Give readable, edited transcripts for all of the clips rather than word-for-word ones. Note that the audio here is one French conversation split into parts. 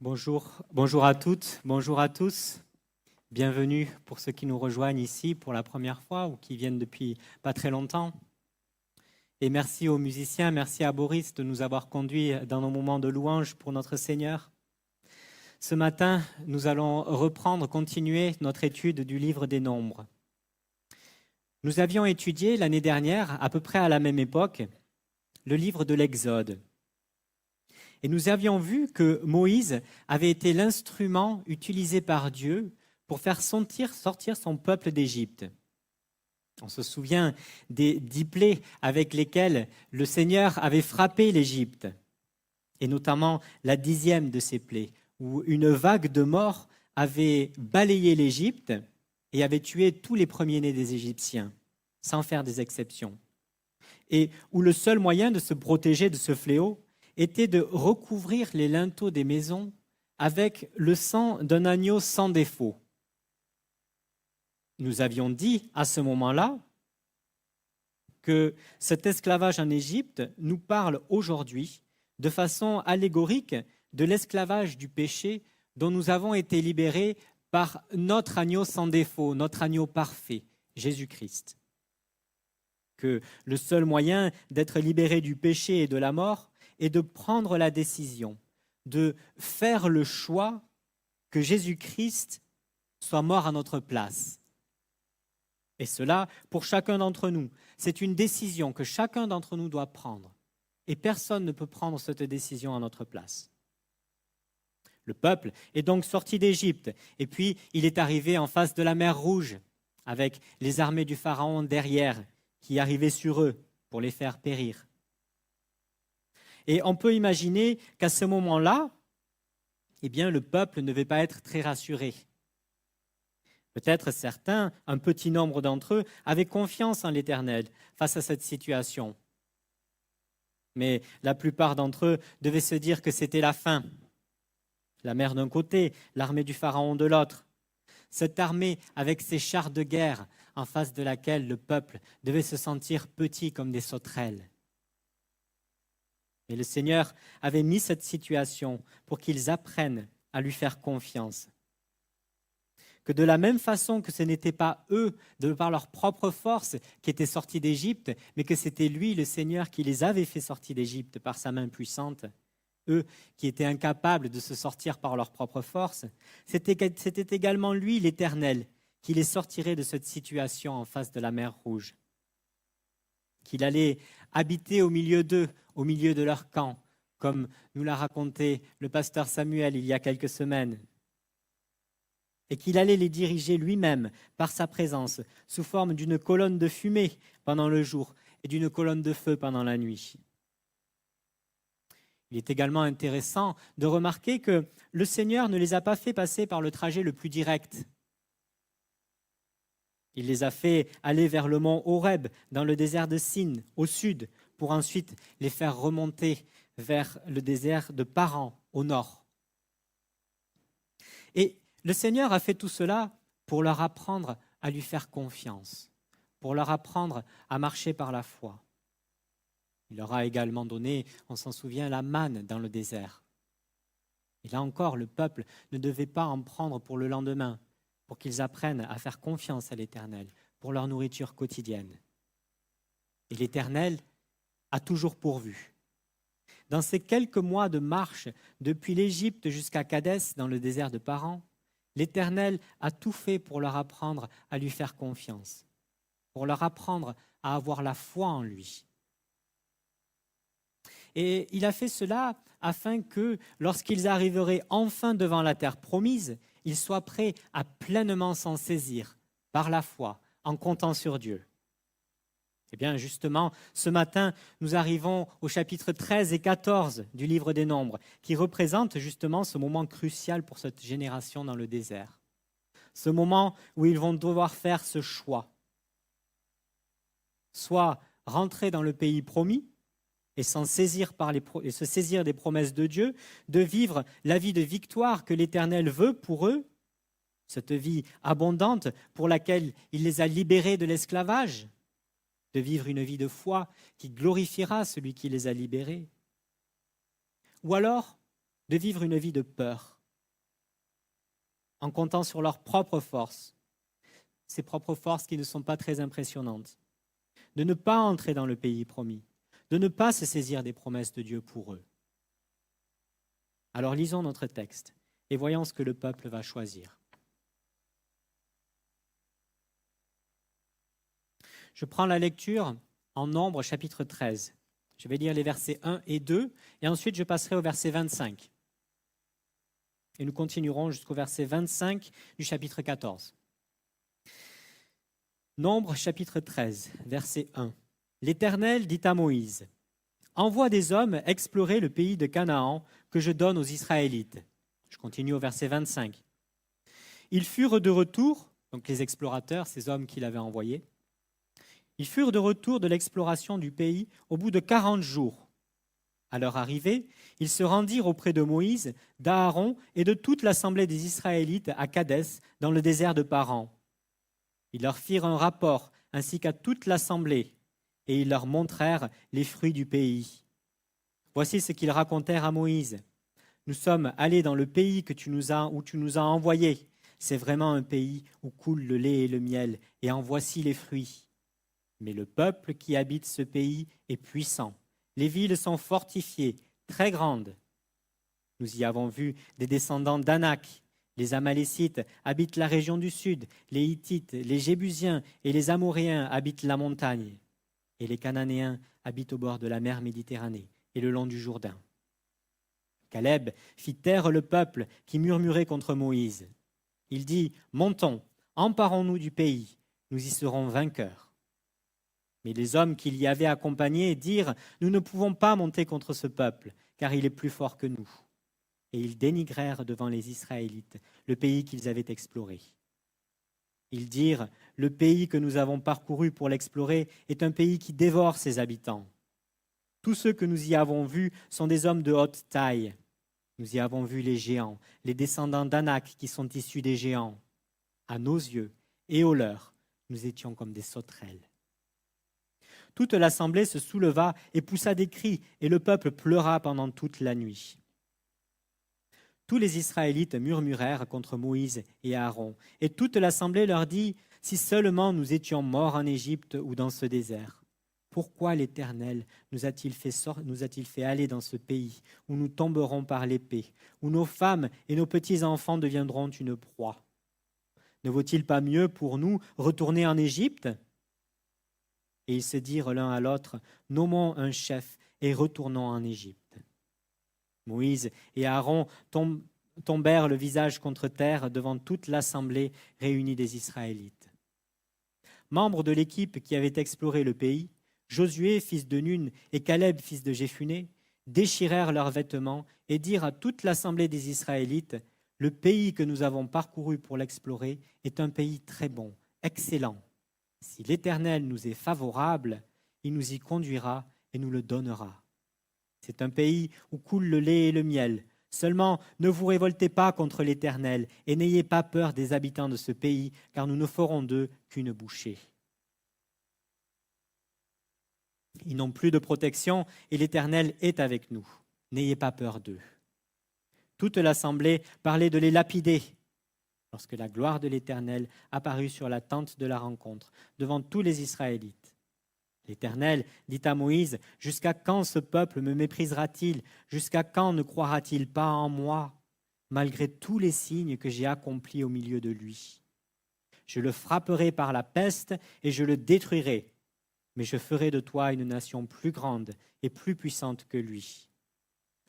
Bonjour à toutes, bonjour à tous. Bienvenue pour ceux qui nous rejoignent ici pour la première fois ou qui viennent depuis pas très longtemps. Et merci aux musiciens, merci à Boris de nous avoir conduits dans nos moments de louange pour notre Seigneur. Ce matin, nous allons continuer notre étude du livre des Nombres. Nous avions étudié l'année dernière, à peu près à la même époque, le livre de l'Exode. Et nous avions vu que Moïse avait été l'instrument utilisé par Dieu pour faire sortir son peuple d'Égypte. On se souvient des 10 plaies avec lesquelles le Seigneur avait frappé l'Égypte, et notamment la 10e de ces plaies, où une vague de morts avait balayé l'Égypte et avait tué tous les premiers-nés des Égyptiens, sans faire des exceptions. Et où le seul moyen de se protéger de ce fléau était de recouvrir les linteaux des maisons avec le sang d'un agneau sans défaut. Nous avions dit à ce moment-là que cet esclavage en Égypte nous parle aujourd'hui de façon allégorique de l'esclavage du péché dont nous avons été libérés par notre agneau sans défaut, notre agneau parfait, Jésus-Christ. Que le seul moyen d'être libéré du péché et de la mort est de prendre la décision, de faire le choix que Jésus-Christ soit mort à notre place. Et cela, pour chacun d'entre nous, c'est une décision que chacun d'entre nous doit prendre. Et personne ne peut prendre cette décision à notre place. Le peuple est donc sorti d'Égypte, et puis il est arrivé en face de la mer Rouge, avec les armées du Pharaon derrière, qui arrivaient sur eux pour les faire périr. Et on peut imaginer qu'à ce moment-là, le peuple ne devait pas être très rassuré. Peut-être certains, un petit nombre d'entre eux, avaient confiance en l'Éternel face à cette situation. Mais la plupart d'entre eux devaient se dire que c'était la fin. La mer d'un côté, l'armée du Pharaon de l'autre. Cette armée avec ses chars de guerre en face de laquelle le peuple devait se sentir petit comme des sauterelles. Et le Seigneur avait mis cette situation pour qu'ils apprennent à lui faire confiance. Que de la même façon que ce n'était pas eux, de par leur propre force, qui étaient sortis d'Égypte, mais que c'était lui, le Seigneur, qui les avait fait sortir d'Égypte par sa main puissante, eux qui étaient incapables de se sortir par leur propre force, c'était également lui, l'Éternel, qui les sortirait de cette situation en face de la mer Rouge. Qu'il allait habiter au milieu d'eux, au milieu de leur camp, comme nous l'a raconté le pasteur Samuel il y a quelques semaines. Et qu'il allait les diriger lui-même par sa présence, sous forme d'une colonne de fumée pendant le jour et d'une colonne de feu pendant la nuit. Il est également intéressant de remarquer que le Seigneur ne les a pas fait passer par le trajet le plus direct. Il les a fait aller vers le mont Horeb, dans le désert de Sin, au sud, pour ensuite les faire remonter vers le désert de Paran, au nord. Et le Seigneur a fait tout cela pour leur apprendre à lui faire confiance, pour leur apprendre à marcher par la foi. Il leur a également donné, on s'en souvient, la manne dans le désert. Et là encore, le peuple ne devait pas en prendre pour le lendemain, pour qu'ils apprennent à faire confiance à l'Éternel pour leur nourriture quotidienne. Et l'Éternel a toujours pourvu. Dans ces quelques mois de marche depuis l'Égypte jusqu'à Kadès, dans le désert de Paran, l'Éternel a tout fait pour leur apprendre à lui faire confiance, pour leur apprendre à avoir la foi en lui. Et il a fait cela afin que, lorsqu'ils arriveraient enfin devant la terre promise, ils soient prêts à pleinement s'en saisir par la foi, en comptant sur Dieu. Eh bien, justement, ce matin, nous arrivons au chapitre 13 et 14 du livre des Nombres, qui représentent justement ce moment crucial pour cette génération dans le désert. Ce moment où ils vont devoir faire ce choix. Soit rentrer dans le pays promis, et se saisir des promesses de Dieu, de vivre la vie de victoire que l'Éternel veut pour eux, cette vie abondante pour laquelle il les a libérés de l'esclavage, de vivre une vie de foi qui glorifiera celui qui les a libérés, ou alors de vivre une vie de peur, en comptant sur leurs propres forces, ces propres forces qui ne sont pas très impressionnantes, de ne pas entrer dans le pays promis, de ne pas se saisir des promesses de Dieu pour eux. Alors lisons notre texte et voyons ce que le peuple va choisir. Je prends la lecture en Nombres chapitre 13. Je vais lire les versets 1 et 2 et ensuite je passerai au verset 25. Et nous continuerons jusqu'au verset 25 du chapitre 14. Nombres chapitre 13, verset 1. L'Éternel dit à Moïse, « Envoie des hommes explorer le pays de Canaan que je donne aux Israélites. » Je continue au verset 25. Ils furent de retour, donc les explorateurs, ces hommes qu'il avait envoyés, ils furent de retour de l'exploration du pays au bout de 40 jours. À leur arrivée, ils se rendirent auprès de Moïse, d'Aaron et de toute l'assemblée des Israélites à Kadès, dans le désert de Paran. Ils leur firent un rapport, ainsi qu'à toute l'assemblée, et ils leur montrèrent les fruits du pays. Voici ce qu'ils racontèrent à Moïse. Nous sommes allés dans le pays où tu nous as envoyés. C'est vraiment un pays où coule le lait et le miel, et en voici les fruits. Mais le peuple qui habite ce pays est puissant. Les villes sont fortifiées, très grandes. Nous y avons vu des descendants d'Anak. Les Amalécites habitent la région du sud, les Hittites, les Jébusiens et les Amoréens habitent la montagne. Et les Cananéens habitent au bord de la mer Méditerranée et le long du Jourdain. Caleb fit taire le peuple qui murmurait contre Moïse. Il dit, « Montons, emparons-nous du pays, nous y serons vainqueurs. » Mais les hommes qui l'y avaient accompagné dirent, « Nous ne pouvons pas monter contre ce peuple, car il est plus fort que nous. » Et ils dénigrèrent devant les Israélites le pays qu'ils avaient exploré. Ils dirent, « Le pays que nous avons parcouru pour l'explorer est un pays qui dévore ses habitants. Tous ceux que nous y avons vus sont des hommes de haute taille. Nous y avons vu les géants, les descendants d'Anak qui sont issus des géants. À nos yeux et aux leurs, nous étions comme des sauterelles. » Toute l'assemblée se souleva et poussa des cris, et le peuple pleura pendant toute la nuit. Tous les Israélites murmurèrent contre Moïse et Aaron, et toute l'assemblée leur dit, « Si seulement nous étions morts en Égypte ou dans ce désert, pourquoi l'Éternel nous a-t-il fait aller dans ce pays où nous tomberons par l'épée, où nos femmes et nos petits-enfants deviendront une proie? Ne vaut-il pas mieux pour nous retourner en Égypte ?» Et ils se dirent l'un à l'autre, « Nommons un chef et retournons en Égypte. » Moïse et Aaron tombèrent le visage contre terre devant toute l'assemblée réunie des Israélites. Membres de l'équipe qui avait exploré le pays, Josué, fils de Nun, et Caleb, fils de Jéphuné, déchirèrent leurs vêtements et dirent à toute l'assemblée des Israélites, « Le pays que nous avons parcouru pour l'explorer est un pays très bon, excellent. Si l'Éternel nous est favorable, il nous y conduira et nous le donnera. C'est un pays où coule le lait et le miel. Seulement, ne vous révoltez pas contre l'Éternel et n'ayez pas peur des habitants de ce pays, car nous ne ferons d'eux qu'une bouchée. » Ils n'ont plus de protection et l'Éternel est avec nous. N'ayez pas peur d'eux. Toute l'assemblée parlait de les lapider, lorsque la gloire de l'Éternel apparut sur la tente de la rencontre, devant tous les Israélites. L'Éternel dit à Moïse, « Jusqu'à quand ce peuple me méprisera-t-il? Jusqu'à quand ne croira-t-il pas en moi, malgré tous les signes que j'ai accomplis au milieu de lui? Je le frapperai par la peste et je le détruirai, mais je ferai de toi une nation plus grande et plus puissante que lui. »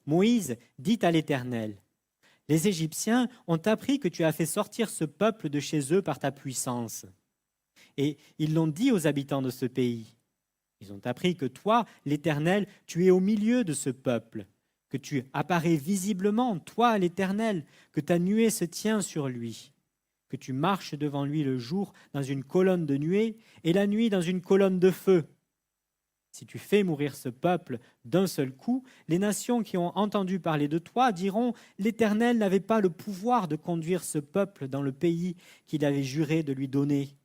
Moïse dit à l'Éternel, « Les Égyptiens ont appris que tu as fait sortir ce peuple de chez eux par ta puissance. Et ils l'ont dit aux habitants de ce pays. Ils ont appris que toi, l'Éternel, tu es au milieu de ce peuple, que tu apparais visiblement, toi, l'Éternel, que ta nuée se tient sur lui, que tu marches devant lui le jour dans une colonne de nuée et la nuit dans une colonne de feu. Si tu fais mourir ce peuple d'un seul coup, les nations qui ont entendu parler de toi diront « L'Éternel n'avait pas le pouvoir de conduire ce peuple dans le pays qu'il avait juré de lui donner.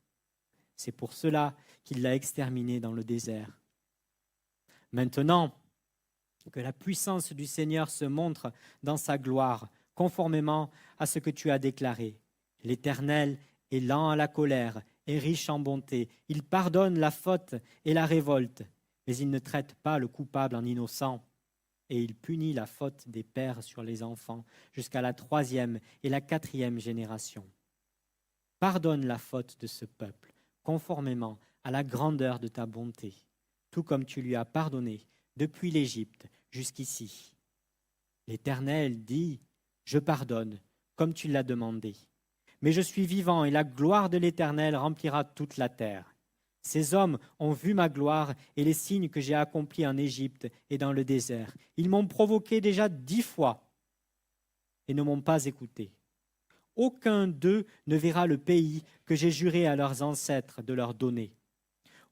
C'est pour cela qu'il l'a exterminé dans le désert. » Maintenant que la puissance du Seigneur se montre dans sa gloire, conformément à ce que tu as déclaré, L'Éternel est lent à la colère et riche en bonté. Il pardonne la faute et la révolte, mais il ne traite pas le coupable en innocent. Et il punit la faute des pères sur les enfants jusqu'à la 3e et la 4e génération. Pardonne la faute de ce peuple, conformément à la grandeur de ta bonté, tout comme tu lui as pardonné depuis l'Égypte jusqu'ici. L'Éternel dit, je pardonne, comme tu l'as demandé. Mais je suis vivant et la gloire de l'Éternel remplira toute la terre. Ces hommes ont vu ma gloire et les signes que j'ai accomplis en Égypte et dans le désert. Ils m'ont provoqué déjà 10 fois et ne m'ont pas écouté. Aucun d'eux ne verra le pays que j'ai juré à leurs ancêtres de leur donner.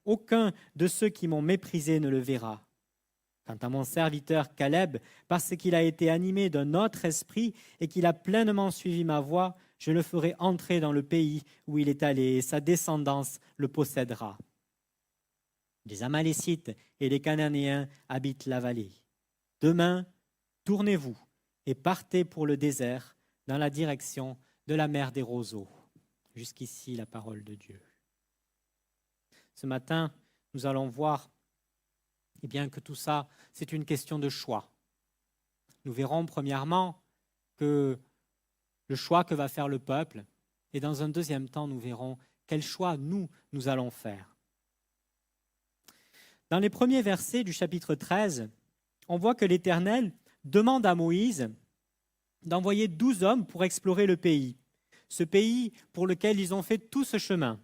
Aucun de ceux qui m'ont méprisé ne le verra. Quant à mon serviteur Caleb, parce qu'il a été animé d'un autre esprit et qu'il a pleinement suivi ma voie, je le ferai entrer dans le pays où il est allé et sa descendance le possédera. Les Amalécites et les Cananéens habitent la vallée. Demain, tournez-vous et partez pour le désert dans la direction de la mer des roseaux. Jusqu'ici, la parole de Dieu. Ce matin, nous allons voir que tout ça, c'est une question de choix. Nous verrons premièrement que le choix que va faire le peuple, et dans un deuxième temps, nous verrons quel choix nous allons faire. Dans les premiers versets du chapitre 13, on voit que l'Éternel demande à Moïse d'envoyer 12 hommes pour explorer le pays, ce pays pour lequel ils ont fait tout ce chemin.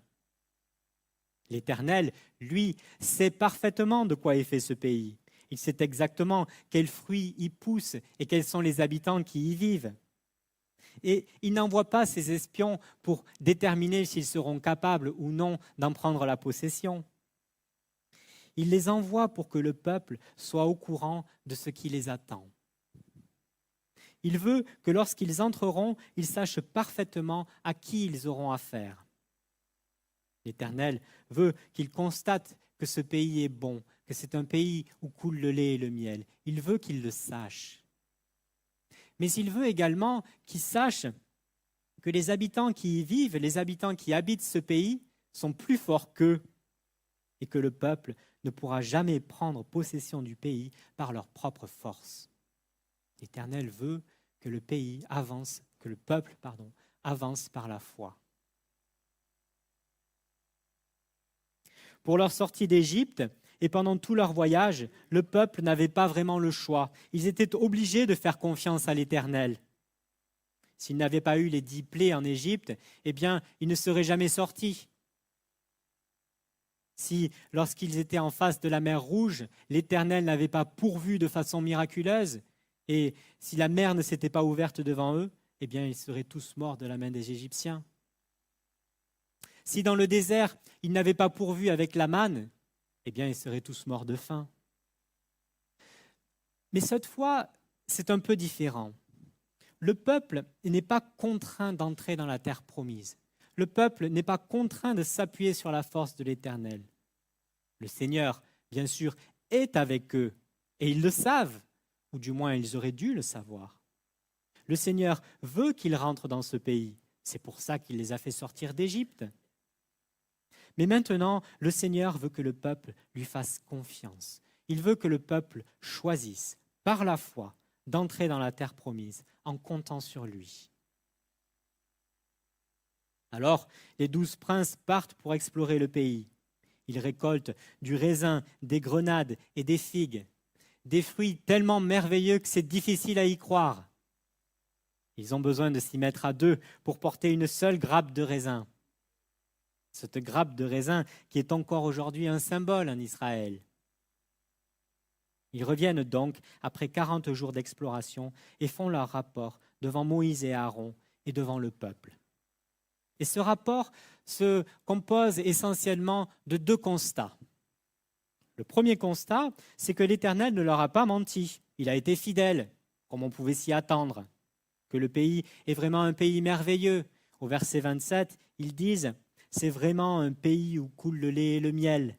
L'Éternel, lui, sait parfaitement de quoi est fait ce pays. Il sait exactement quels fruits y poussent et quels sont les habitants qui y vivent. Et il n'envoie pas ses espions pour déterminer s'ils seront capables ou non d'en prendre la possession. Il les envoie pour que le peuple soit au courant de ce qui les attend. Il veut que lorsqu'ils entreront, ils sachent parfaitement à qui ils auront affaire. L'Éternel veut qu'ils constatent que ce pays est bon, que c'est un pays où coule le lait et le miel. Il veut qu'ils le sachent. Mais il veut également qu'ils sachent que les habitants qui y vivent, les habitants qui habitent ce pays, sont plus forts qu'eux et que le peuple ne pourra jamais prendre possession du pays par leur propre force. L'Éternel veut que le pays avance, que le peuple, avance par la foi. Pour leur sortie d'Égypte et pendant tout leur voyage, le peuple n'avait pas vraiment le choix. Ils étaient obligés de faire confiance à l'Éternel. S'ils n'avaient pas eu les 10 plaies en Égypte, ils ne seraient jamais sortis. Si, lorsqu'ils étaient en face de la mer Rouge, l'Éternel n'avait pas pourvu de façon miraculeuse, et si la mer ne s'était pas ouverte devant eux, ils seraient tous morts de la main des Égyptiens. Si dans le désert, ils n'avaient pas pourvu avec la manne, ils seraient tous morts de faim. Mais cette fois, c'est un peu différent. Le peuple n'est pas contraint d'entrer dans la terre promise. Le peuple n'est pas contraint de s'appuyer sur la force de l'Éternel. Le Seigneur, bien sûr, est avec eux, et ils le savent, ou du moins ils auraient dû le savoir. Le Seigneur veut qu'ils rentrent dans ce pays. C'est pour ça qu'il les a fait sortir d'Égypte. Mais maintenant, le Seigneur veut que le peuple lui fasse confiance. Il veut que le peuple choisisse, par la foi, d'entrer dans la terre promise, en comptant sur lui. Alors, les 12 princes partent pour explorer le pays. Ils récoltent du raisin, des grenades et des figues, des fruits tellement merveilleux que c'est difficile à y croire. Ils ont besoin de s'y mettre à deux pour porter une seule grappe de raisin. Cette grappe de raisin qui est encore aujourd'hui un symbole en Israël. Ils reviennent donc après 40 jours d'exploration et font leur rapport devant Moïse et Aaron et devant le peuple. Et ce rapport se compose essentiellement de 2 constats. Le premier constat, c'est que l'Éternel ne leur a pas menti. Il a été fidèle, comme on pouvait s'y attendre. Que le pays est vraiment un pays merveilleux. Au verset 27, ils disent « C'est vraiment un pays où coule le lait et le miel ».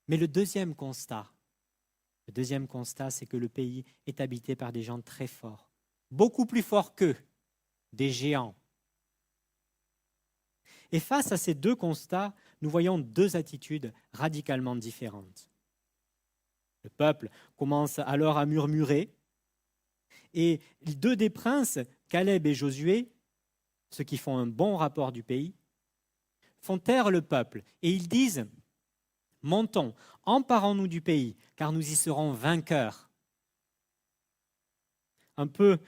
Mais le deuxième constat, c'est que le pays est habité par des gens très forts, beaucoup plus forts qu'eux, des géants. Et face à ces deux constats, nous voyons deux attitudes radicalement différentes. Le peuple commence alors à murmurer, et deux des princes, Caleb et Josué, ceux qui font un bon rapport du pays, font taire le peuple, et ils disent « Montons, emparons-nous du pays, car nous y serons vainqueurs. » Un peu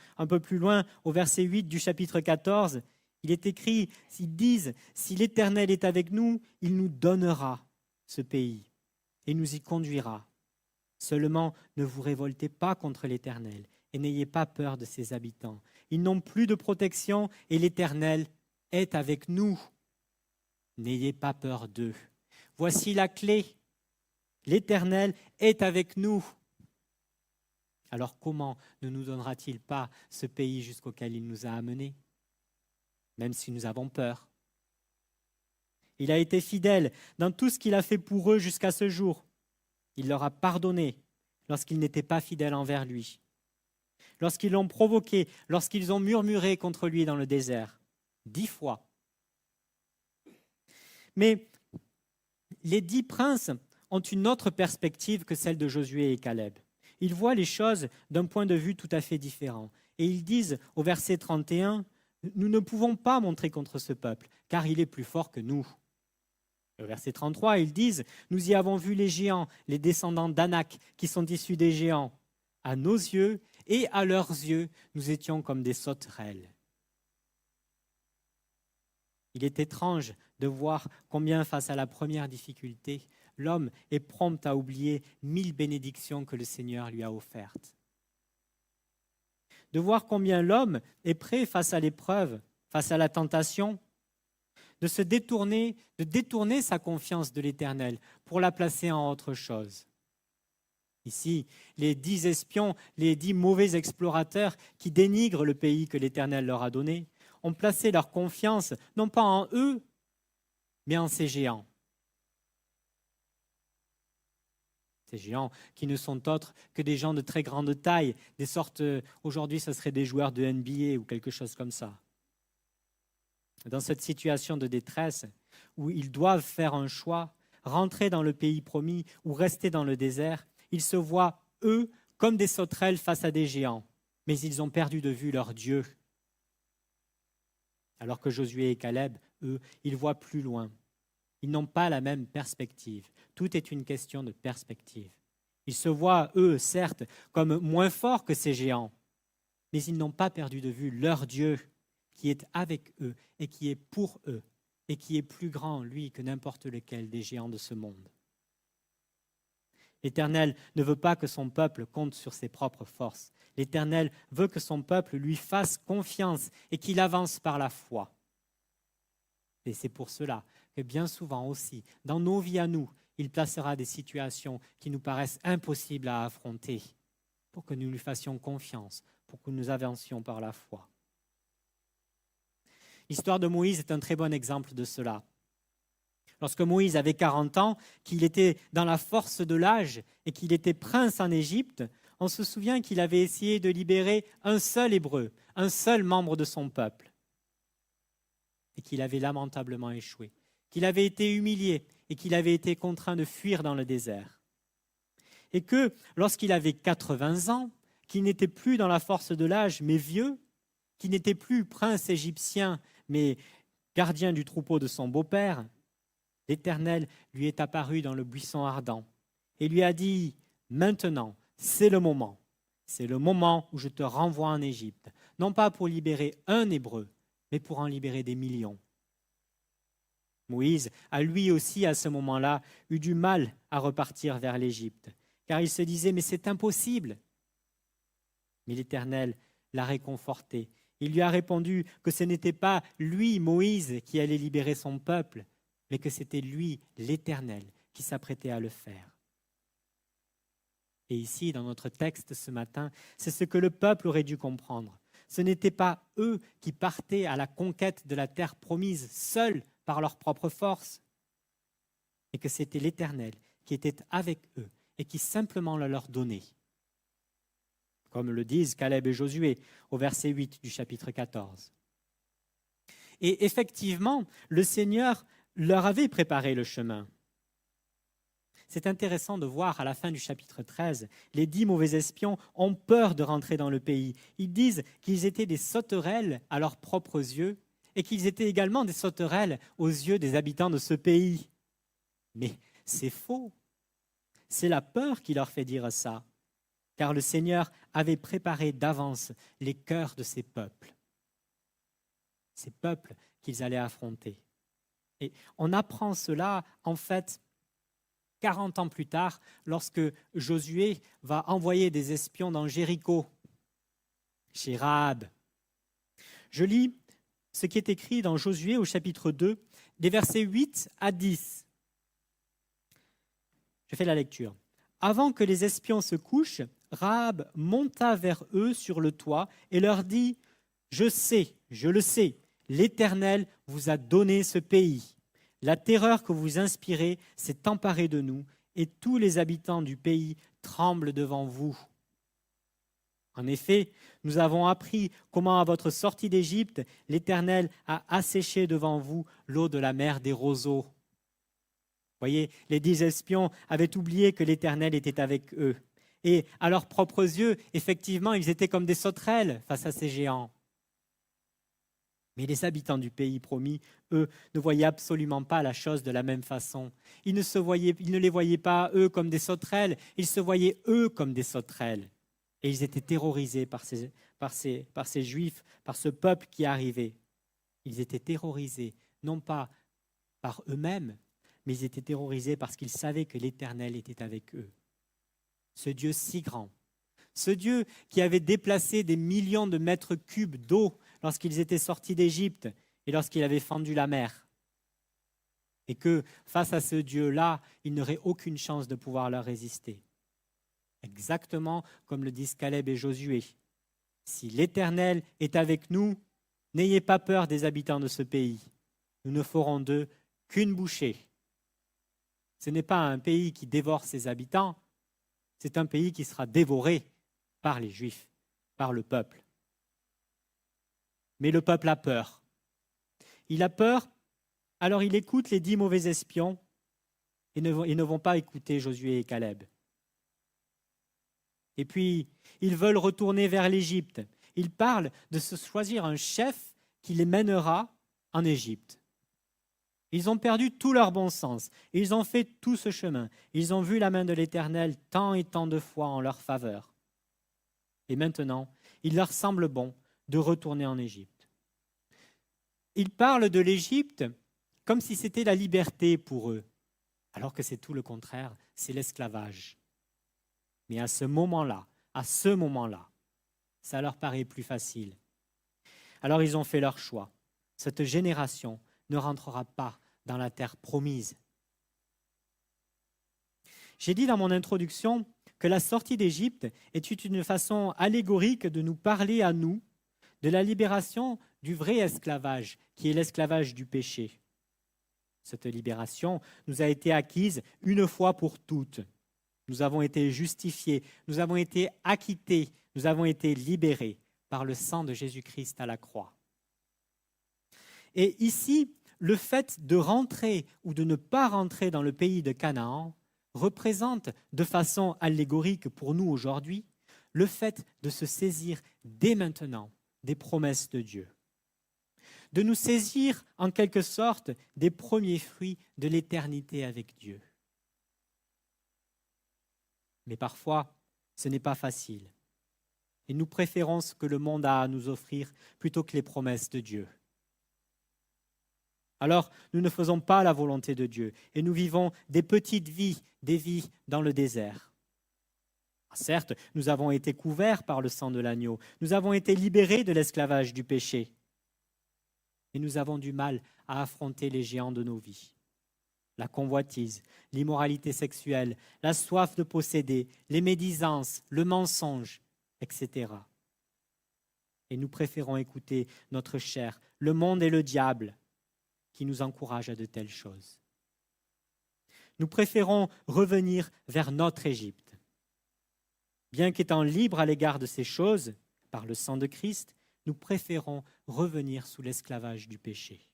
plus loin, au verset 8 du chapitre 14, il est écrit, ils disent, si l'Éternel est avec nous, il nous donnera ce pays et nous y conduira. Seulement, ne vous révoltez pas contre l'Éternel et n'ayez pas peur de ses habitants. Ils n'ont plus de protection et l'Éternel est avec nous. N'ayez pas peur d'eux. Voici la clé. L'Éternel est avec nous. Alors comment ne nous donnera-t-il pas ce pays jusqu'auquel il nous a amenés, même si nous avons peur? Il a été fidèle dans tout ce qu'il a fait pour eux jusqu'à ce jour. Il leur a pardonné lorsqu'ils n'étaient pas fidèles envers lui, lorsqu'ils l'ont provoqué, lorsqu'ils ont murmuré contre lui dans le désert, 10 fois. Mais les 10 princes ont une autre perspective que celle de Josué et Caleb. Ils voient les choses d'un point de vue tout à fait différent. Et ils disent au verset 31, « Nous ne pouvons pas montrer contre ce peuple, car il est plus fort que nous. » Au verset 33, ils disent, « Nous y avons vu les géants, les descendants d'Anak, qui sont issus des géants. À nos yeux et à leurs yeux, nous étions comme des sauterelles. » Il est étrange de voir combien, face à la première difficulté, l'homme est prompt à oublier 1000 bénédictions que le Seigneur lui a offertes. De voir combien l'homme est prêt face à l'épreuve, face à la tentation, de détourner sa confiance de l'Éternel pour la placer en autre chose. Ici, les 10 espions, les 10 mauvais explorateurs qui dénigrent le pays que l'Éternel leur a donné, ont placé leur confiance non pas en eux, mais en ces géants. Ces géants qui ne sont autres que des gens de très grande taille, des sortes, aujourd'hui ce seraient des joueurs de NBA ou quelque chose comme ça. Dans cette situation de détresse où ils doivent faire un choix, rentrer dans le pays promis ou rester dans le désert, ils se voient, eux, comme des sauterelles face à des géants, mais ils ont perdu de vue leur Dieu. Alors que Josué et Caleb, eux, ils voient plus loin. Ils n'ont pas la même perspective. Tout est une question de perspective. Ils se voient, eux, certes, comme moins forts que ces géants, mais ils n'ont pas perdu de vue leur Dieu qui est avec eux et qui est pour eux et qui est plus grand, lui, que n'importe lequel des géants de ce monde. L'Éternel ne veut pas que son peuple compte sur ses propres forces. L'Éternel veut que son peuple lui fasse confiance et qu'il avance par la foi. Et c'est pour cela que bien souvent aussi, dans nos vies à nous, il placera des situations qui nous paraissent impossibles à affronter pour que nous lui fassions confiance, pour que nous avancions par la foi. L'histoire de Moïse est un très bon exemple de cela. Lorsque Moïse avait 40 ans, qu'il était dans la force de l'âge et qu'il était prince en Égypte, on se souvient qu'il avait essayé de libérer un seul Hébreu, un seul membre de son peuple, et qu'il avait lamentablement échoué, qu'il avait été humilié et qu'il avait été contraint de fuir dans le désert. Et que lorsqu'il avait 80 ans, qu'il n'était plus dans la force de l'âge, mais vieux, qu'il n'était plus prince égyptien, mais gardien du troupeau de son beau-père, l'Éternel lui est apparu dans le buisson ardent et lui a dit « Maintenant, c'est le moment où je te renvoie en Égypte, non pas pour libérer un Hébreu, mais pour en libérer des millions. » Moïse a lui aussi, à ce moment-là, eu du mal à repartir vers l'Égypte, car il se disait « Mais c'est impossible !» Mais l'Éternel l'a réconforté. Il lui a répondu que ce n'était pas lui, Moïse, qui allait libérer son peuple, mais que c'était lui, l'Éternel, qui s'apprêtait à le faire. Et ici, dans notre texte ce matin, c'est ce que le peuple aurait dû comprendre. Ce n'était pas eux qui partaient à la conquête de la terre promise seuls par leur propre force, et que c'était l'Éternel qui était avec eux et qui simplement le leur donnait. Comme le disent Caleb et Josué au verset 8 du chapitre 14. Et effectivement, le Seigneur leur avait préparé le chemin. C'est intéressant de voir à la fin du chapitre 13, les 10 mauvais espions ont peur de rentrer dans le pays. Ils disent qu'ils étaient des sauterelles à leurs propres yeux et qu'ils étaient également des sauterelles aux yeux des habitants de ce pays. Mais c'est faux. C'est la peur qui leur fait dire ça, car le Seigneur avait préparé d'avance les cœurs de ces peuples qu'ils allaient affronter. Et on apprend cela, en fait, 40 ans plus tard, lorsque Josué va envoyer des espions dans Jéricho, chez Rahab. Je lis ce qui est écrit dans Josué au chapitre 2, des versets 8 à 10. Je fais la lecture. Avant que les espions se couchent, Rahab monta vers eux sur le toit et leur dit « je le sais, l'Éternel vous a donné ce pays. La terreur que vous inspirez s'est emparée de nous et tous les habitants du pays tremblent devant vous. En effet, nous avons appris comment à votre sortie d'Égypte, l'Éternel a asséché devant vous l'eau de la mer des roseaux. » Voyez, les 10 espions avaient oublié que l'Éternel était avec eux. Et à leurs propres yeux, effectivement, ils étaient comme des sauterelles face à ces géants. Mais les habitants du pays promis, eux, ne voyaient absolument pas la chose de la même façon. Ils ne les voyaient pas, eux, comme des sauterelles, ils se voyaient, eux, comme des sauterelles. Et ils étaient terrorisés par ces Juifs, par ce peuple qui arrivait. Ils étaient terrorisés, non pas par eux-mêmes, mais ils étaient terrorisés parce qu'ils savaient que l'Éternel était avec eux. Ce Dieu si grand, ce Dieu qui avait déplacé des millions de mètres cubes d'eau lorsqu'ils étaient sortis d'Égypte et lorsqu'il avait fendu la mer. Et que face à ce Dieu-là, il n'aurait aucune chance de pouvoir leur résister. Exactement comme le disent Caleb et Josué. Si l'Éternel est avec nous, n'ayez pas peur des habitants de ce pays. Nous ne ferons d'eux qu'une bouchée. Ce n'est pas un pays qui dévore ses habitants, c'est un pays qui sera dévoré par les Juifs, par le peuple. Mais le peuple a peur. Il a peur, alors il écoute les 10 mauvais espions et ne vont pas écouter Josué et Caleb. Et puis, ils veulent retourner vers l'Égypte. Ils parlent de se choisir un chef qui les mènera en Égypte. Ils ont perdu tout leur bon sens. Ils ont fait tout ce chemin. Ils ont vu la main de l'Éternel tant et tant de fois en leur faveur. Et maintenant, il leur semble bon de retourner en Égypte. Ils parlent de l'Égypte comme si c'était la liberté pour eux, alors que c'est tout le contraire, c'est l'esclavage. Mais à ce moment-là, ça leur paraît plus facile. Alors ils ont fait leur choix. Cette génération ne rentrera pas dans la terre promise. J'ai dit dans mon introduction que la sortie d'Égypte est une façon allégorique de nous parler à nous de la libération du vrai esclavage, qui est l'esclavage du péché. Cette libération nous a été acquise une fois pour toutes. Nous avons été justifiés, nous avons été acquittés, nous avons été libérés par le sang de Jésus-Christ à la croix. Et ici, le fait de rentrer ou de ne pas rentrer dans le pays de Canaan représente de façon allégorique pour nous aujourd'hui le fait de se saisir dès maintenant des promesses de Dieu, de nous saisir en quelque sorte des premiers fruits de l'éternité avec Dieu. Mais parfois, ce n'est pas facile. Et nous préférons ce que le monde a à nous offrir plutôt que les promesses de Dieu. Alors, nous ne faisons pas la volonté de Dieu et nous vivons des petites vies, des vies dans le désert. Certes, nous avons été couverts par le sang de l'agneau, nous avons été libérés de l'esclavage du péché, mais nous avons du mal à affronter les géants de nos vies. La convoitise, l'immoralité sexuelle, la soif de posséder, les médisances, le mensonge, etc. Et nous préférons écouter notre chair, le monde et le diable, qui nous encouragent à de telles choses. Nous préférons revenir vers notre Égypte. Bien qu'étant libres à l'égard de ces choses, par le sang de Christ, nous préférons revenir sous l'esclavage du péché.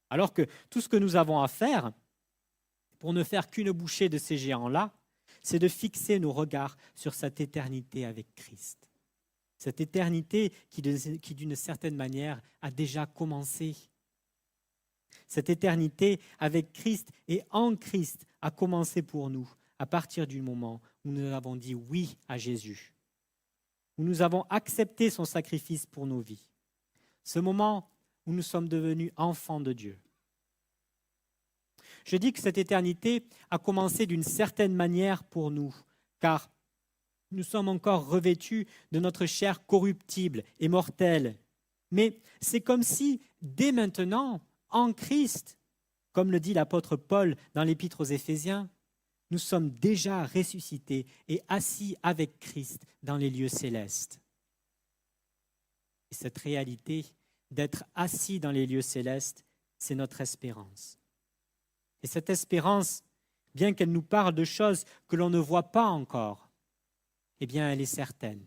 Alors que tout ce que nous avons à faire, pour ne faire qu'une bouchée de ces géants-là, c'est de fixer nos regards sur cette éternité avec Christ. Cette éternité qui d'une certaine manière, a déjà commencé. Cette éternité avec Christ et en Christ a commencé pour nous à partir du moment où nous avons dit oui à Jésus, où nous avons accepté son sacrifice pour nos vies. Ce moment où nous sommes devenus enfants de Dieu. Je dis que cette éternité a commencé d'une certaine manière pour nous, car nous sommes encore revêtus de notre chair corruptible et mortelle. Mais c'est comme si, dès maintenant, en Christ, comme le dit l'apôtre Paul dans l'Épître aux Éphésiens, nous sommes déjà ressuscités et assis avec Christ dans les lieux célestes. Et cette réalité d'être assis dans les lieux célestes, c'est notre espérance. Et cette espérance, bien qu'elle nous parle de choses que l'on ne voit pas encore, eh bien, elle est certaine.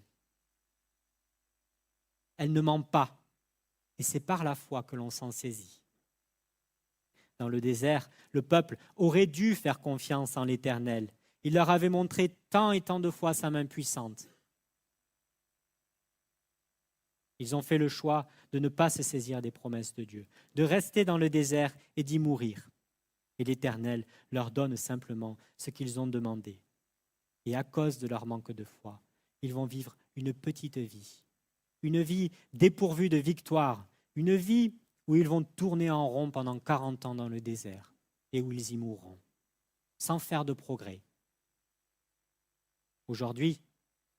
Elle ne ment pas. Et c'est par la foi que l'on s'en saisit. Dans le désert, le peuple aurait dû faire confiance en l'Éternel. Il leur avait montré tant et tant de fois sa main puissante. Ils ont fait le choix de ne pas se saisir des promesses de Dieu, de rester dans le désert et d'y mourir. Et l'Éternel leur donne simplement ce qu'ils ont demandé. Et à cause de leur manque de foi, ils vont vivre une petite vie. Une vie dépourvue de victoire. Une vie où ils vont tourner en rond pendant 40 ans dans le désert et où ils y mourront, sans faire de progrès. Aujourd'hui,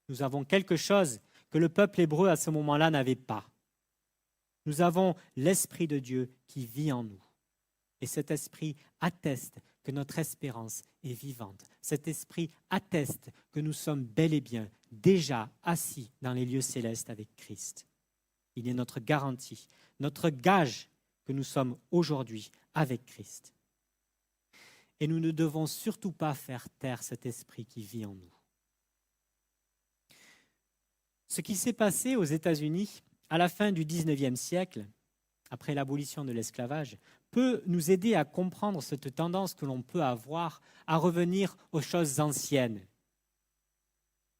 nous avons quelque chose que le peuple hébreu à ce moment-là n'avait pas. Nous avons l'Esprit de Dieu qui vit en nous. Et cet esprit atteste que notre espérance est vivante. Cet esprit atteste que nous sommes bel et bien déjà assis dans les lieux célestes avec Christ. Il est notre garantie, notre gage que nous sommes aujourd'hui avec Christ. Et nous ne devons surtout pas faire taire cet esprit qui vit en nous. Ce qui s'est passé aux États-Unis à la fin du XIXe siècle, après l'abolition de l'esclavage, peut nous aider à comprendre cette tendance que l'on peut avoir à revenir aux choses anciennes.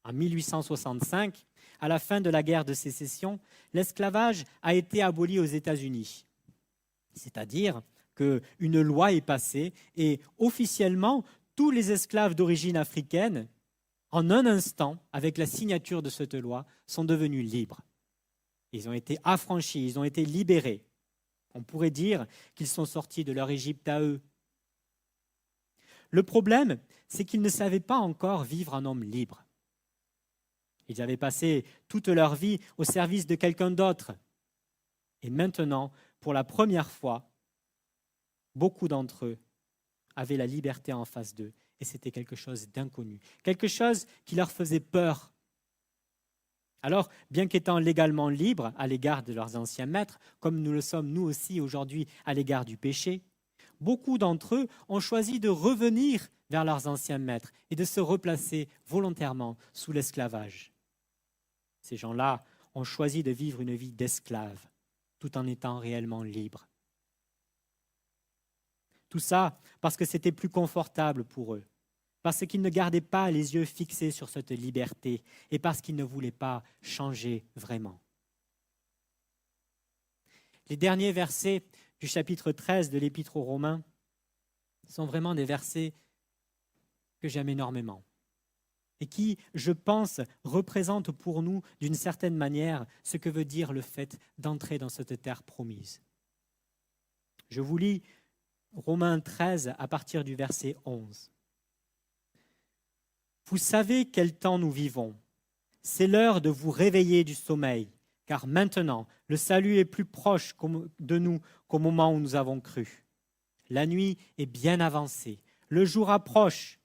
En 1865, à la fin de la guerre de sécession, l'esclavage a été aboli aux États-Unis. C'est-à-dire qu'une loi est passée et officiellement, tous les esclaves d'origine africaine, en un instant, avec la signature de cette loi, sont devenus libres. Ils ont été affranchis, ils ont été libérés. On pourrait dire qu'ils sont sortis de leur Égypte à eux. Le problème, c'est qu'ils ne savaient pas encore vivre en homme libre. Ils avaient passé toute leur vie au service de quelqu'un d'autre. Et maintenant, pour la première fois, beaucoup d'entre eux avaient la liberté en face d'eux. Et c'était quelque chose d'inconnu, quelque chose qui leur faisait peur. Alors, bien qu'étant légalement libres à l'égard de leurs anciens maîtres, comme nous le sommes nous aussi aujourd'hui à l'égard du péché, beaucoup d'entre eux ont choisi de revenir vers leurs anciens maîtres et de se replacer volontairement sous l'esclavage. Ces gens-là ont choisi de vivre une vie d'esclaves, tout en étant réellement libres. Tout ça parce que c'était plus confortable pour eux, parce qu'ils ne gardaient pas les yeux fixés sur cette liberté et parce qu'ils ne voulaient pas changer vraiment. Les derniers versets du chapitre 13 de l'Épître aux Romains sont vraiment des versets que j'aime énormément et qui, je pense, représentent pour nous, d'une certaine manière, ce que veut dire le fait d'entrer dans cette terre promise. Je vous lis Romains 13 à partir du verset 11. Vous savez quel temps nous vivons. C'est l'heure de vous réveiller du sommeil, car maintenant, le salut est plus proche de nous qu'au moment où nous avons cru. La nuit est bien avancée, le jour approche.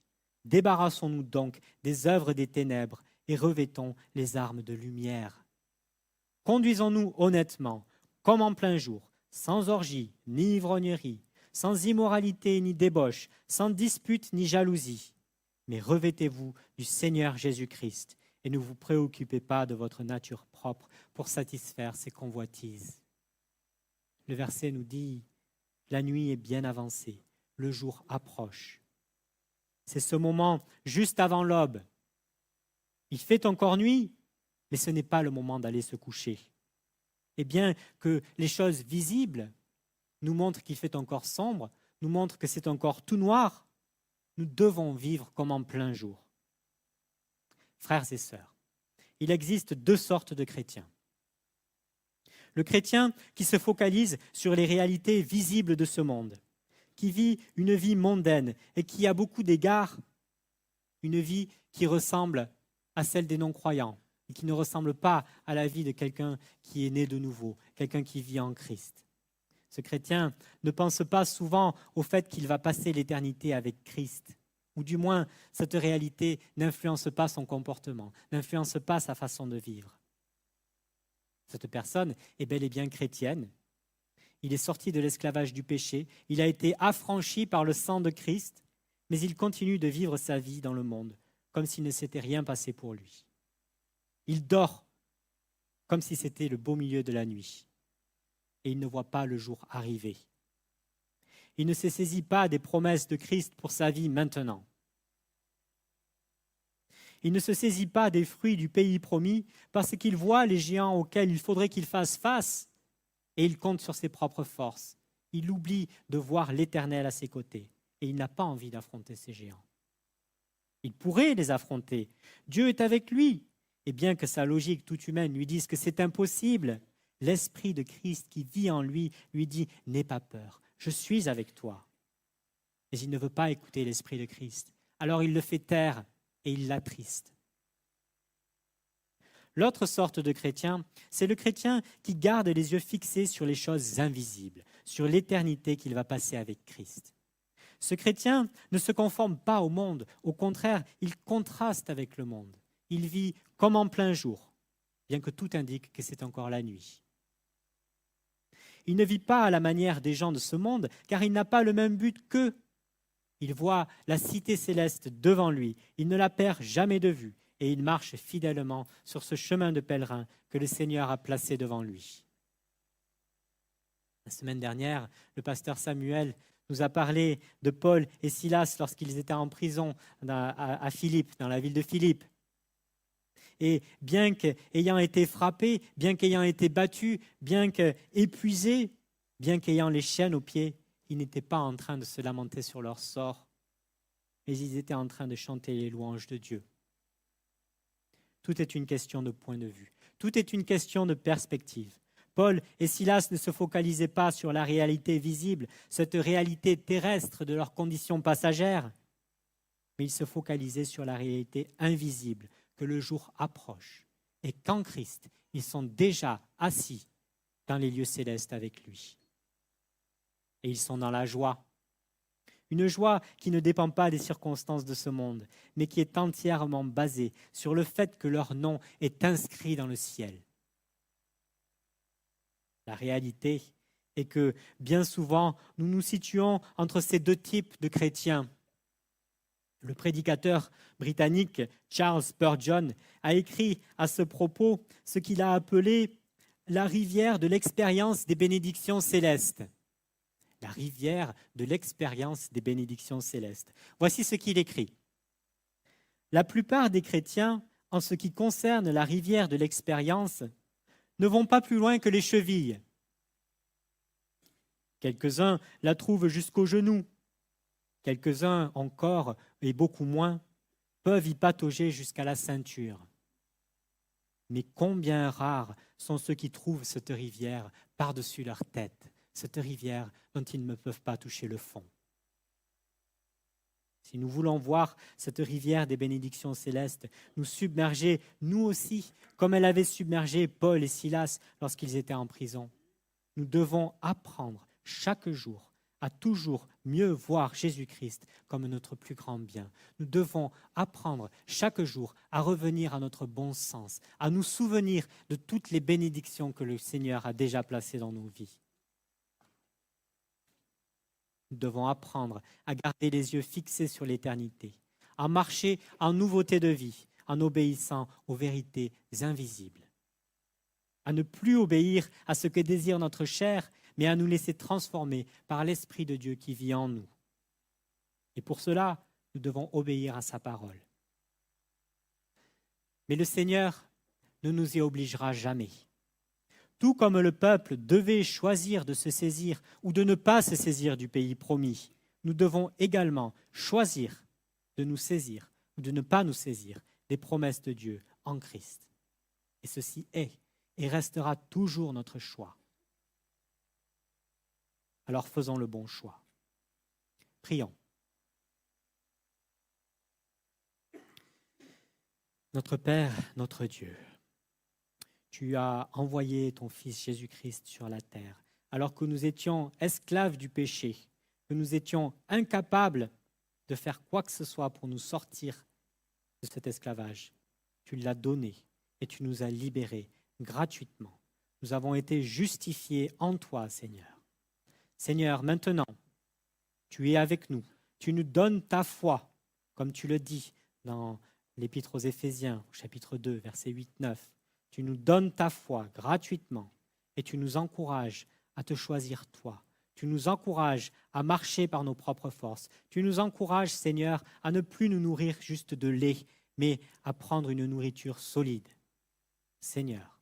Débarrassons-nous donc des œuvres des ténèbres et revêtons les armes de lumière. Conduisons-nous honnêtement, comme en plein jour, sans orgie ni ivrognerie, sans immoralité ni débauche, sans dispute ni jalousie. Mais revêtez-vous du Seigneur Jésus-Christ et ne vous préoccupez pas de votre nature propre pour satisfaire ses convoitises. Le verset nous dit, la nuit est bien avancée, le jour approche. C'est ce moment juste avant l'aube. Il fait encore nuit, mais ce n'est pas le moment d'aller se coucher. Et bien que les choses visibles nous montrent qu'il fait encore sombre, nous montrent que c'est encore tout noir, nous devons vivre comme en plein jour. Frères et sœurs, il existe deux sortes de chrétiens. Le chrétien qui se focalise sur les réalités visibles de ce monde, qui vit une vie mondaine et qui, à beaucoup d'égards, une vie qui ressemble à celle des non-croyants et qui ne ressemble pas à la vie de quelqu'un qui est né de nouveau, quelqu'un qui vit en Christ. Ce chrétien ne pense pas souvent au fait qu'il va passer l'éternité avec Christ, ou du moins cette réalité n'influence pas son comportement, n'influence pas sa façon de vivre. Cette personne est bel et bien chrétienne. Il est sorti de l'esclavage du péché, il a été affranchi par le sang de Christ, mais il continue de vivre sa vie dans le monde, comme s'il ne s'était rien passé pour lui. Il dort comme si c'était le beau milieu de la nuit, et il ne voit pas le jour arriver. Il ne se saisit pas des promesses de Christ pour sa vie maintenant. Il ne se saisit pas des fruits du pays promis parce qu'il voit les géants auxquels il faudrait qu'il fasse face et il compte sur ses propres forces. Il oublie de voir l'Éternel à ses côtés et il n'a pas envie d'affronter ces géants. Il pourrait les affronter. Dieu est avec lui. Et bien que sa logique toute humaine lui dise que c'est impossible, l'Esprit de Christ qui vit en lui dit « N'aie pas peur, je suis avec toi ». Mais il ne veut pas écouter l'Esprit de Christ. Alors il le fait taire et il l'attriste. L'autre sorte de chrétien, c'est le chrétien qui garde les yeux fixés sur les choses invisibles, sur l'éternité qu'il va passer avec Christ. Ce chrétien ne se conforme pas au monde, au contraire, il contraste avec le monde. Il vit comme en plein jour, bien que tout indique que c'est encore la nuit. Il ne vit pas à la manière des gens de ce monde, car il n'a pas le même but qu'eux. Il voit la cité céleste devant lui, il ne la perd jamais de vue et il marche fidèlement sur ce chemin de pèlerin que le Seigneur a placé devant lui. La semaine dernière, le pasteur Samuel nous a parlé de Paul et Silas lorsqu'ils étaient en prison à Philippe, dans la ville de Philippe. Et bien qu'ayant été frappés, bien qu'ayant été battus, bien qu'épuisés, bien qu'ayant les chaînes aux pieds, ils n'étaient pas en train de se lamenter sur leur sort, mais ils étaient en train de chanter les louanges de Dieu. Tout est une question de point de vue. Tout est une question de perspective. Paul et Silas ne se focalisaient pas sur la réalité visible, cette réalité terrestre de leurs conditions passagères, mais ils se focalisaient sur la réalité invisible, que le jour approche et qu'en Christ, ils sont déjà assis dans les lieux célestes avec lui. Et ils sont dans la joie. Une joie qui ne dépend pas des circonstances de ce monde, mais qui est entièrement basée sur le fait que leur nom est inscrit dans le ciel. La réalité est que bien souvent, nous nous situons entre ces deux types de chrétiens. Le prédicateur britannique Charles Spurgeon a écrit à ce propos ce qu'il a appelé la rivière de l'expérience des bénédictions célestes. La rivière de l'expérience des bénédictions célestes. Voici ce qu'il écrit. La plupart des chrétiens, en ce qui concerne la rivière de l'expérience, ne vont pas plus loin que les chevilles. Quelques-uns la trouvent jusqu'aux genoux. Quelques-uns encore, et beaucoup moins, peuvent y patauger jusqu'à la ceinture. Mais combien rares sont ceux qui trouvent cette rivière par-dessus leur tête, cette rivière dont ils ne peuvent pas toucher le fond. Si nous voulons voir cette rivière des bénédictions célestes nous submerger, nous aussi, comme elle avait submergé Paul et Silas lorsqu'ils étaient en prison, nous devons apprendre chaque jour à toujours mieux voir Jésus-Christ comme notre plus grand bien. Nous devons apprendre chaque jour à revenir à notre bon sens, à nous souvenir de toutes les bénédictions que le Seigneur a déjà placées dans nos vies. Nous devons apprendre à garder les yeux fixés sur l'éternité, à marcher en nouveauté de vie, en obéissant aux vérités invisibles. À ne plus obéir à ce que désire notre chair, mais à nous laisser transformer par l'Esprit de Dieu qui vit en nous. Et pour cela, nous devons obéir à sa parole. Mais le Seigneur ne nous y obligera jamais. Tout comme le peuple devait choisir de se saisir ou de ne pas se saisir du pays promis, nous devons également choisir de nous saisir ou de ne pas nous saisir des promesses de Dieu en Christ. Et ceci est et restera toujours notre choix. Alors faisons le bon choix. Prions. Notre Père, notre Dieu, tu as envoyé ton Fils Jésus-Christ sur la terre, alors que nous étions esclaves du péché, que nous étions incapables de faire quoi que ce soit pour nous sortir de cet esclavage. Tu l'as donné et tu nous as libérés gratuitement. Nous avons été justifiés en toi, Seigneur. Seigneur, maintenant, tu es avec nous. Tu nous donnes ta foi, comme tu le dis dans l'Épître aux Éphésiens, chapitre 2, versets 8-9. Tu nous donnes ta foi gratuitement et tu nous encourages à te choisir toi. Tu nous encourages à marcher par nos propres forces. Tu nous encourages, Seigneur, à ne plus nous nourrir juste de lait, mais à prendre une nourriture solide. Seigneur,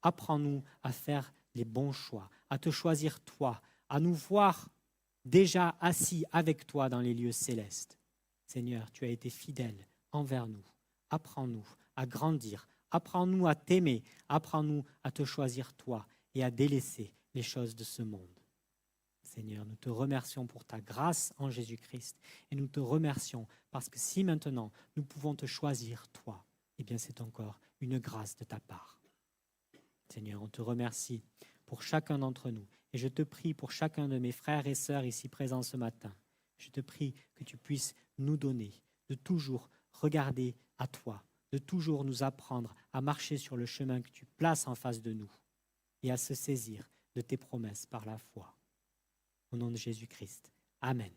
apprends-nous à faire les bons choix, à te choisir toi, à nous voir déjà assis avec toi dans les lieux célestes. Seigneur, tu as été fidèle envers nous. Apprends-nous à grandir, apprends-nous à t'aimer, apprends-nous à te choisir toi et à délaisser les choses de ce monde. Seigneur, nous te remercions pour ta grâce en Jésus-Christ et nous te remercions parce que si maintenant nous pouvons te choisir toi, eh bien c'est encore une grâce de ta part. Seigneur, on te remercie pour chacun d'entre nous et je te prie pour chacun de mes frères et sœurs ici présents ce matin. Je te prie que tu puisses nous donner de toujours regarder à toi, de toujours nous apprendre à marcher sur le chemin que tu places en face de nous et à se saisir de tes promesses par la foi. Au nom de Jésus-Christ. Amen.